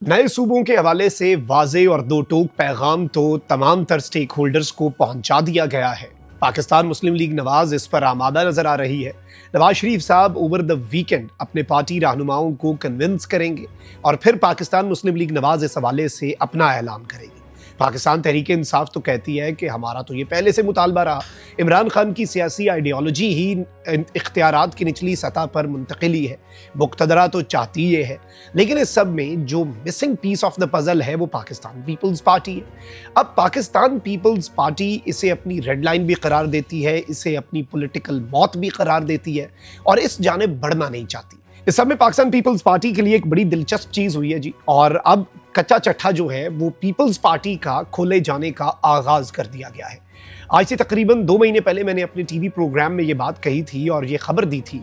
नए सूबों के हवाले से वाज़े और दो टोक पैगाम तो तमाम तर स्टेक होल्डर्स को पहुंचा दिया गया है। पाकिस्तान मुस्लिम लीग नवाज इस पर आमादा नजर आ रही है। नवाज शरीफ साहब ओवर द वीकेंड अपने पार्टी रहनुमाओं को कन्विंस करेंगे और फिर पाकिस्तान मुस्लिम लीग नवाज इस हवाले से अपना ऐलान करेगी। पाकिस्तान तहरीक इंसाफ तो कहती है कि हमारा तो ये पहले से मुतालबा रहा। इमरान खान की सियासी आइडियोलॉजी ही इख्तियारात की निचली सतह पर मुंतकिली है। मुक्तदरा तो चाहती ये है, लेकिन इस सब में जो missing piece of the puzzle है वो पाकिस्तान पीपल्स पार्टी है। अब पाकिस्तान पीपल्स पार्टी इसे अपनी रेड लाइन भी करार देती है, इसे अपनी पॉलिटिकल मौत भी करार देती है और इस जानिब बढ़ना नहीं चाहती। इस सब में पाकिस्तान पीपल्स पार्टी के लिए एक बड़ी दिलचस्प चीज हुई है जी, और अब कच्चा चट्ठा जो है वो पीपल्स पार्टी का खोले जाने का आगाज कर दिया गया है। आज से तकरीबन 2 महीने पहले मैंने अपने टीवी प्रोग्राम में ये बात कही थी और ये खबर दी थी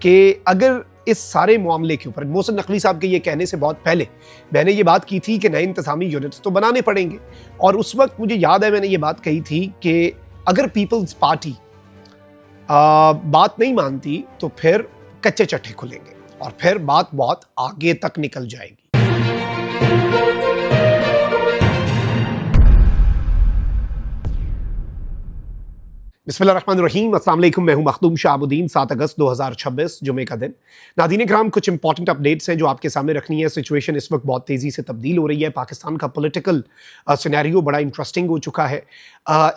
कि अगर इस सारे मामले के ऊपर मोहसिन नकवी साहब के ये कहने से बहुत पहले मैंने ये बात की थी कि नए इंतजामी यूनिट्स तो बनाने पड़ेंगे। और उस वक्त मुझे याद है मैंने ये बात कही थी कि अगर पीपल्स पार्टी बात नहीं मानती तो फिर कच्चे चट्टे खुलेंगे और फिर बात बहुत आगे तक निकल जाएगी। बिस्मिल्लाहिर्रहमानिर्रहीम, अस्सलाम वालेकुम। मैं हूं मखदूम शाहबुद्दीन। 7 अगस्त 2026 जुमे का दिन। नाज़रीन इकराम, कुछ इंपॉर्टेंट अपडेट्स हैं जो आपके सामने रखनी है। सिचुएशन इस वक्त बहुत तेज़ी से तब्दील हो रही है। पाकिस्तान का पॉलिटिकल सिनेरियो बड़ा इंटरेस्टिंग हो चुका है।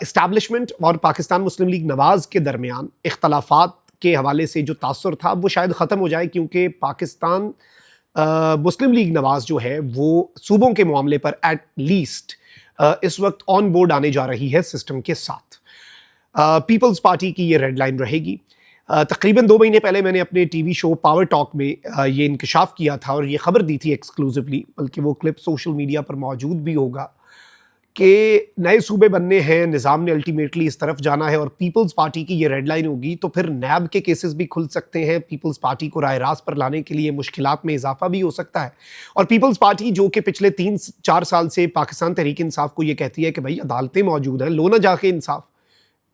इस्टेब्लिशमेंट और पाकिस्तान मुस्लिम लीग नवाज़ के दरमियान इख्तलाफात के हवाले से जो तासुर था वो शायद ख़त्म हो जाए, क्योंकि पाकिस्तान मुस्लिम लीग नवाज़ जो है वो सूबों के मामले पर एट लीस्ट इस वक्त ऑन बोर्ड आने जा रही है सिस्टम के साथ। पीपल्स पार्टी की ये रेड लाइन रहेगी। तकरीबन 2 महीने पहले मैंने अपने टीवी शो पावर टॉक में ये इंकशाफ किया था और ये खबर दी थी एक्सक्लूसिवली, बल्कि वो क्लिप सोशल मीडिया पर मौजूद भी होगा कि नए सूबे बनने हैं, निज़ाम ने अल्टीमेटली इस तरफ जाना है और पीपल्स पार्टी की ये रेड लाइन होगी तो फिर नैब के केसेस भी खुल सकते हैं। पीपल्स पार्टी को राय रास्त पर लाने के लिए मुश्किलात में इजाफा भी हो सकता है। और पीपल्स पार्टी जो कि पिछले 3-4 साल से पाकिस्तान तहरीक इंसाफ को ये कहती है कि भाई अदालतें मौजूद हैं, लो ना जाके इंसाफ,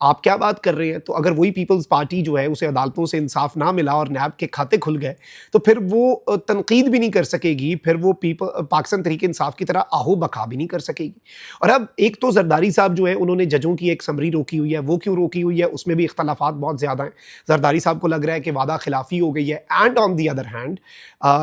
आप क्या बात कर रहे हैं। तो अगर वही पीपल्स पार्टी जो है उसे अदालतों से इंसाफ ना मिला और नैब के खाते खुल गए तो फिर वो तनकीद भी नहीं कर सकेगी, फिर वो पाकिस्तान तहरीक इंसाफ की तरह आहो बका भी नहीं कर सकेगी। और अब एक तो जरदारी साहब जो है उन्होंने जजों की एक समरी रोकी हुई है, वो क्यों रोकी हुई है उसमें भी इख्तलाफात बहुत ज़्यादा हैं। जरदारी साहब को लग रहा है कि वादा खिलाफी हो गई है। And on the other hand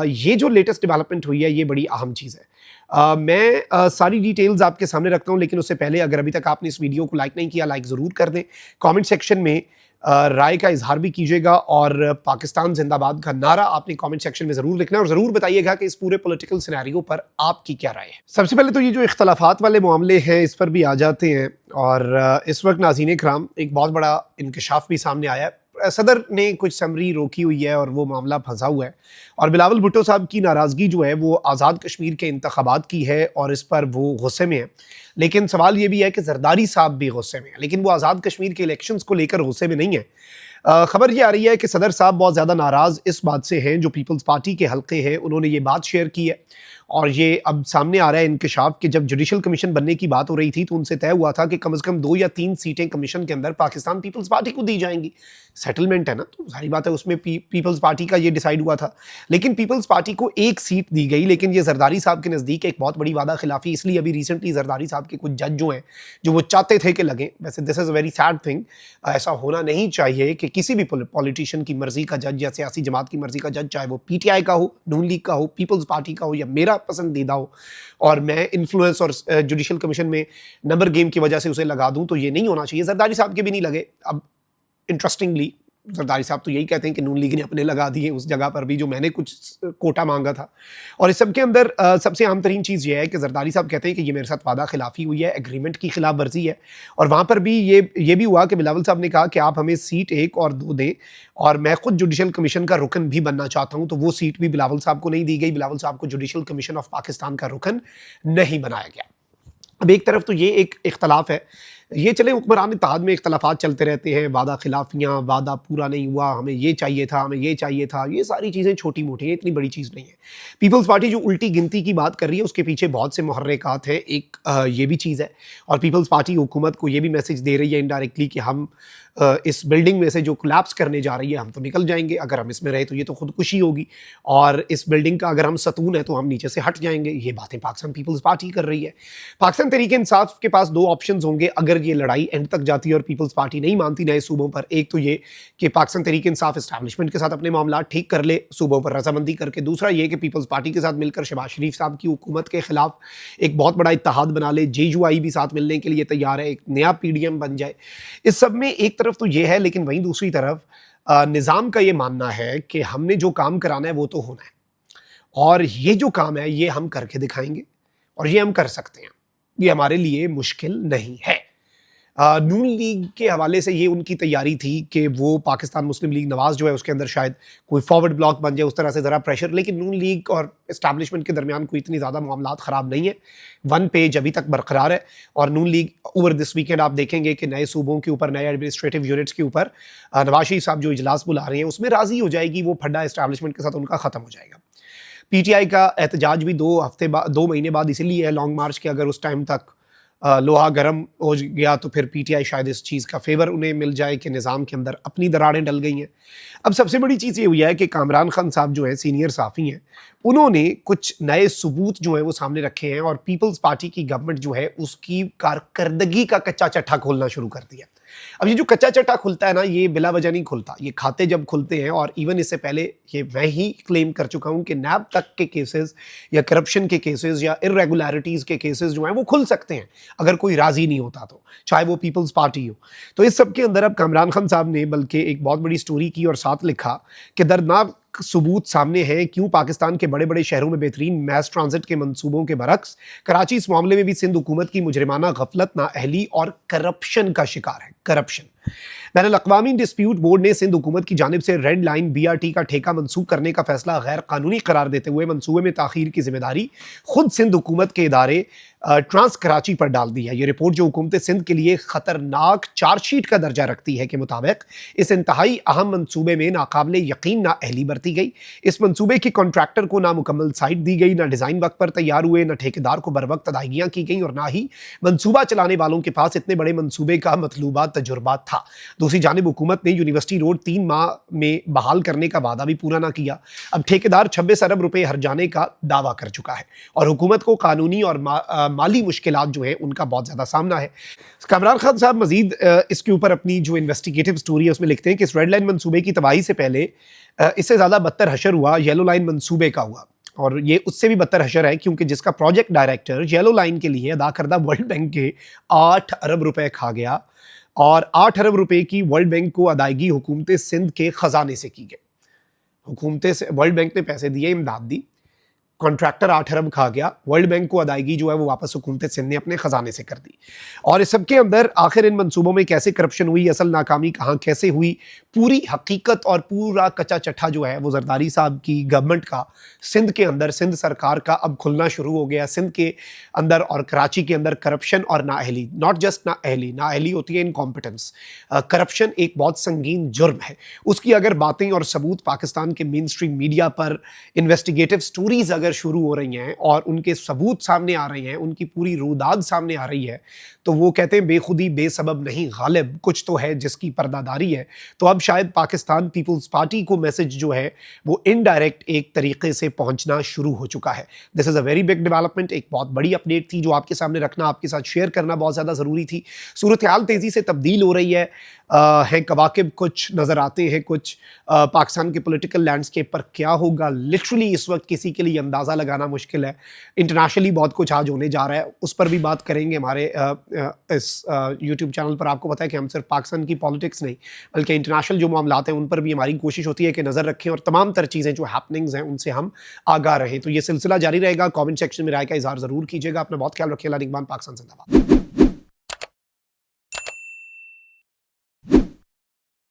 ये जो लेटेस्ट डेवलपमेंट हुई है ये बड़ी अहम चीज़ है। मैं सारी डिटेल्स आपके सामने रखता हूं, लेकिन उससे पहले अगर अभी तक आपने इस वीडियो को लाइक नहीं किया, लाइक ज़रूर कर दें। कमेंट सेक्शन में राय का इजहार भी कीजिएगा और पाकिस्तान जिंदाबाद का नारा आपने कमेंट सेक्शन में ज़रूर लिखना है और ज़रूर बताइएगा कि इस पूरे पॉलिटिकल सिनेरियो पर आपकी क्या राय है। सबसे पहले तो ये जो इख्तलाफात वाले मामले हैं इस पर भी आ जाते हैं। और इस वक्त नाज़रीन इकराम एक बहुत बड़ा इंकशाफ भी सामने आया है। सदर ने कुछ समरी रोकी हुई है और वो मामला फंसा हुआ है और बिलावल भुट्टो साहब की नाराज़गी जो है वो आज़ाद कश्मीर के इंतखाबात की है और इस पर वो गुस्से में है। लेकिन सवाल ये भी है कि जरदारी साहब भी गुस्से में है, लेकिन वो आज़ाद कश्मीर के इलेक्शंस को लेकर गुस्से में नहीं है। खबर ये आ रही है कि सदर साहब बहुत ज़्यादा नाराज़ इस बात से हैं, जो पीपल्स पार्टी के हल्के हैं उन्होंने ये बात शेयर की है और ये अब सामने आ रहा है इंकशाफ कि जब जुडिशल कमीशन बनने की बात हो रही थी तो उनसे तय हुआ था कि कम से कम 2 या 3 सीटें कमीशन के अंदर पाकिस्तान पीपल्स पार्टी को दी जाएंगी। सेटलमेंट है ना, तो सारी बात है उसमें पीपल्स पार्टी का ये डिसाइड हुआ था। लेकिन पीपल्स पार्टी को 1 सीट दी गई, लेकिन ये जरदारी साहब के नज़दीक एक बहुत बड़ी वादा खिलाफी। इसलिए अभी रिसेंटली जरदारी साहब के कुछ जज जो हैं जो वो चाहते थे कि लगे, वैसे this is a very sad thing. ऐसा होना नहीं चाहिए कि किसी भी पॉलिटिशियन की मर्जी का जज या सियासी जमात की मर्जी का जज, चाहे वो PTI का हो, नून लीग का हो, पीपल्स पार्टी का हो या मेरा पसंदीदा हो, और मैं इन्फ्लुएंस और जुडिशल कमीशन में नंबर गेम की वजह से उसे लगा दूं, तो ये नहीं होना चाहिए। जरदारी साहब के भी नहीं लगे। अब इंटरेस्टिंगली जरदारी साहब तो यही कहते हैं कि नून लीग ने अपने लगा दिए उस जगह पर भी जो मैंने कुछ कोटा मांगा था। और इस सब के अंदर सबसे अहम तरीन चीज़ ये है कि जरदारी साहब कहते हैं कि ये मेरे साथ वादा खिलाफी हुई है, एग्रीमेंट की खिलाफ वर्जी है। और वहाँ पर भी ये भी हुआ कि बिलावल साहब ने कहा कि आप हमें सीट 1 और 2 दें और मैं खुद जुडिशल कमीशन का रुकन भी बनना चाहता हूँ, तो वो सीट भी बिलावल साहब को नहीं दी गई। बिलावल साहब को जुडिशल कमीशन ऑफ पाकिस्तान का रुकन नहीं बनाया गया। अब एक तरफ तो ये एक इख्तलाफ है ये चले हुक्मरान इत्तेहाद में इख्तलाफात चलते रहते हैं, वादा खिलाफियाँ, वादा पूरा नहीं हुआ, हमें ये चाहिए था, हमें ये चाहिए था, ये सारी चीज़ें छोटी-मोटी हैं, इतनी बड़ी चीज़ नहीं है। पीपल्स पार्टी जो उल्टी गिनती की बात कर रही है, उसके पीछे बहुत से मुहर्रिकात हैं। एक ये भी चीज़ है और पीपल्स पार्टी हुकूमत को ये भी मैसेज दे रही है इनडायरेक्टली कि हम इस बिल्डिंग में से जो कोलैप्स करने जा रही है, हम तो निकल जाएँगे, अगर हम इसमें रहे तो ये तो खुदकुशी होगी और इस बिल्डिंग का अगर हम सतून है तो हम नीचे से हट जाएँगे। ये बातें पाकिस्तान पीपल्स पार्टी कर रही है। पाकिस्तान तहरीक-ए-इंसाफ के पास 2 ऑप्शंस होंगे अगर ये लड़ाई एंड तक जाती है और पीपल्स पार्टी नहीं मानती नए सूबों पर। एक तो ये कि पाकिस्तान तहरीक-ए-इंसाफ एस्टैब्लिशमेंट के साथ अपने मामलात ठीक कर ले, सूबों पर रजामंदी करके। दूसरा ये कि पीपल्स पार्टी के साथ मिलकर शहबाज शरीफ साहब की हुकूमत के खिलाफ एक बहुत बड़ा इत्तेहाद बना ले, जेयूआई भी साथ मिलने के लिए तैयार है, एक नया पीडीएम बन जाए। इस सब में एक तरफ तो ये है, लेकिन वहीं दूसरी तरफ निज़ाम का ये मानना है कि हमने जो काम कराना है वो तो होना है और ये जो काम है ये हम करके दिखाएंगे और ये हम कर सकते हैं। ये हमारे लिए मुश्किल नहीं है। नून लीग के हवाले से ये उनकी तैयारी थी कि वो पाकिस्तान मुस्लिम लीग नवाज़ जो है उसके अंदर शायद कोई फॉरवर्ड ब्लॉक बन जाए, उस तरह से ज़रा प्रेशर, लेकिन नून लीग और इस्टेब्लिशमेंट के दरमियान कोई इतनी ज़्यादा मामलात ख़राब नहीं है। वन पेज अभी तक बरकरार है और नून लीग ओवर दिस वीकेंड आप देखेंगे कि नए सूबों के ऊपर, नए एडमिनिस्ट्रेटिव यूनिट्स के ऊपर नवाज शरीफ साहब जो इजलास बुला रहे हैं उसमें राज़ी हो जाएगी, वो फड्डा इस्टेब्लिशमेंट के साथ उनका ख़त्म हो जाएगा। पीटीआई का एहतजाज भी 2 महीने बाद इसीलिए है लॉन्ग मार्च के, अगर उस टाइम तक लोहा गर्म हो गया तो फिर पीटीआई शायद इस चीज़ का फेवर उन्हें मिल जाए कि निज़ाम के अंदर अपनी दरारें डल गई हैं। अब सबसे बड़ी चीज़ ये हुई है कि कामरान खान साहब जो है सीनियर साफ़ी हैं, उन्होंने कुछ नए सबूत जो है वो सामने रखे हैं और पीपल्स पार्टी की गवर्नमेंट जो है उसकी कारकर्दगी का कच्चा चट्टा खोलना शुरू कर दिया। अब ये जो कच्चा चट्टा खुलता है ना, ये बिला वजह नहीं खुलता, ये खाते जब खुलते हैं, और इवन इससे पहले ये मैं ही क्लेम कर चुका हूँ कि नैब तक के केसेस या करप्शन के केसेस या इरेगुलरिटीज़ के केसेस जो हैं वो खुल सकते हैं अगर कोई राज़ी नहीं होता तो, चाहे वो पीपल्स पार्टी हो। तो इस सब के अंदर अब कामरान खान साहब ने बल्कि एक बहुत बड़ी स्टोरी की और साथ लिखा कि दर्दनाक सबूत सामने हैं क्यों पाकिस्तान के बड़े बड़े शहरों में बेहतरीन मैस ट्रांजिट के मंसूबों के बरक्स कराची इस मामले में भी सिंध हुकूमत की मुजरिमाना गफलत, नाअहली और करप्शन का शिकार है। करप्शन बैनुल-अक़वामी डिस्प्यूट बोर्ड ने सिंध हुकूमत की जानिब से रेड लाइन बीआरटी का ठेका मंसूब करने का फैसला गैर कानूनी करार देते हुए मंसूबे में ताखीर की जिम्मेदारी खुद सिंध हुकूमत के इदारे ट्रांस कराची पर डाल दी है। ये रिपोर्ट जो हुकूमत सिंध के लिए खतरनाक चार्जशीट का दर्जा रखती है के मुताबिक इस इंतहाई अहम मंसूबे में नाकाबिले यकीन नाअहली बरती गई। इस मंसूबे की कॉन्ट्रैक्टर को ना मुकम्मल साइट दी गई, ना डिज़ाइन वक्त पर तैयार हुए, ना ठेकेदार को बर वक्त अदायगियाँ की गई और ना ही मंसूबा चलाने वालों के पास इतने बड़े मंसूबे का मतलूबा तजुर्बा था। दूसरी जानिब हुकूमत ने यूनिवर्सिटी रोड 3 माह में बहाल करने का वादा भी पूरा ना किया। अब ठेकेदार 26 अरब रुपए हर जाने का दावा कर चुका है और हुकूमत को कानूनी और माली मुश्किलात जो है उनका बहुत ज़्यादा सामना है। कामरान खान साहब मजीद इसके ऊपर अपनी जो इन्वेस्टिगेटिव स्टोरी है उसमें लिखते हैं कि इस रेड लाइन मंसूबे की तबाही से पहले इससे ज़्यादा बदतर हशर हुआ येलो लाइन मंसूबे का हुआ, और ये उससे भी बदतर हशर है क्योंकि जिसका प्रोजेक्ट डायरेक्टर येलो लाइन के लिए अदा करदा वर्ल्ड बैंक के 8 अरब रुपए खा गया और 8 अरब रुपए की वर्ल्ड बैंक को अदायगी हुकूमत सिंध के ख़जाने से की गई। हुकूमत से वर्ल्ड बैंक ने पैसे दिए, इमदाद दी, कॉन्ट्रैक्टर 8 अरब खा गया, वर्ल्ड बैंक को अदायगी जो है वो वापस हुकूमत सिंध ने अपने ख़जाने से कर दी। और इस सब के अंदर आखिर इन मंसूबों में कैसे करप्शन हुई, असल नाकामी कहाँ कैसे हुई, पूरी हकीकत और पूरा कच्चा चट्ठा जो है वो जरदारी साहब की गवर्नमेंट का सिंध के अंदर, सिंध सरकार का अब खुलना शुरू हो गया। सिंध के अंदर और कराची के अंदर करप्शन और नाअहली, नॉट जस्ट नाअहली, नाअहली होती है इनकॉम्पिटेंस, करप्शन एक बहुत संगीन जुर्म है। उसकी अगर बातें और सबूत पाकिस्तान के मेन स्ट्रीम मीडिया पर इन्वेस्टिगेटिव स्टोरीज अगर शुरू हो रही हैं और उनके सबूत सामने आ रहे हैं, उनकी पूरी रूदाद सामने आ रही है, तो वो कहते हैं बेखुदी बेसबब नहीं गालिब, कुछ तो है जिसकी पर्दादारी है। तो अब शायद पाकिस्तान पीपल्स पार्टी को मैसेज जो है वो इनडायरेक्ट एक तरीके से पहुंचना शुरू हो चुका है। This is a very big development, एक बहुत बड़ी अपडेट थी जो आपके सामने रखना, आपके साथ शेयर करना बहुत ज़्यादा ज़रूरी थी। सूरत हाल तेज़ी से तब्दील हो रही है, कवाकिब कुछ नज़र आते हैं, कुछ पाकिस्तान के पॉलिटिकल लैंडस्केप पर क्या होगा लिटरली इस वक्त किसी के लिए अंदाज़ा लगाना मुश्किल है। इंटरनेशनली बहुत कुछ आज होने जा रहा है, उस पर भी बात करेंगे हमारे इस यूट्यूब चैनल पर। आपको पता है कि हम सिर्फ पाकिस्तान की पॉलिटिक्स नहीं बल्कि इंटरनेशनल जो मामलात हैं उन पर भी हमारी कोशिश होती है कि नज़र रखें और तमाम तर चीज़ें जो हैपनिंग्स हैं उनसे हम आगाह रहें। तो ये सिलसिला जारी रहेगा। कमेंट सेक्शन में राय का इजहार ज़रूर कीजिएगा। अपना बहुत ख्याल रखिए। अल्लाह निगहबान। पाकिस्तान जिंदाबाद।